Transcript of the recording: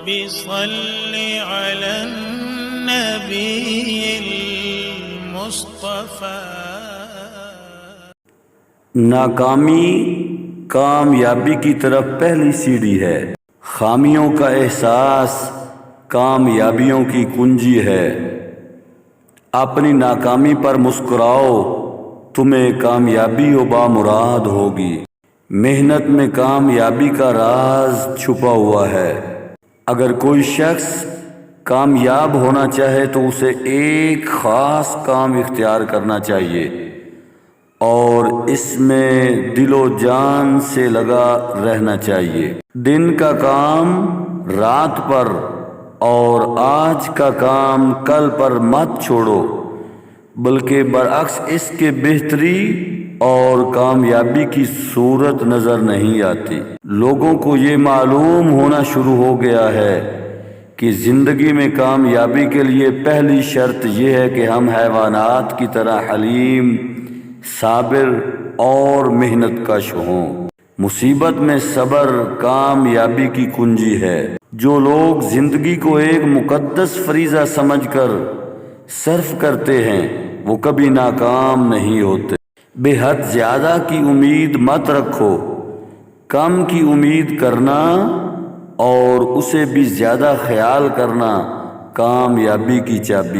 صل على النبي المصطفى. ناکامی کامیابی کی طرف پہلی سیڑھی ہے. خامیوں کا احساس کامیابیوں کی کنجی ہے. اپنی ناکامی پر مسکراؤ، تمہیں کامیابی و بامراد ہوگی. محنت میں کامیابی کا راز چھپا ہوا ہے. اگر کوئی شخص کامیاب ہونا چاہے تو اسے ایک خاص کام اختیار کرنا چاہیے اور اس میں دل و جان سے لگا رہنا چاہیے. دن کا کام رات پر اور آج کا کام کل پر مت چھوڑو، بلکہ برعکس اس کے بہتری اور کامیابی کی صورت نظر نہیں آتی. لوگوں کو یہ معلوم ہونا شروع ہو گیا ہے کہ زندگی میں کامیابی کے لیے پہلی شرط یہ ہے کہ ہم حیوانات کی طرح حلیم، صابر اور محنت کش ہوں. مصیبت میں صبر کامیابی کی کنجی ہے. جو لوگ زندگی کو ایک مقدس فریضہ سمجھ کر صرف کرتے ہیں وہ کبھی ناکام نہیں ہوتے. بے حد زیادہ کی امید مت رکھو، کم کی امید کرنا اور اسے بھی زیادہ خیال کرنا کامیابی کی چابی.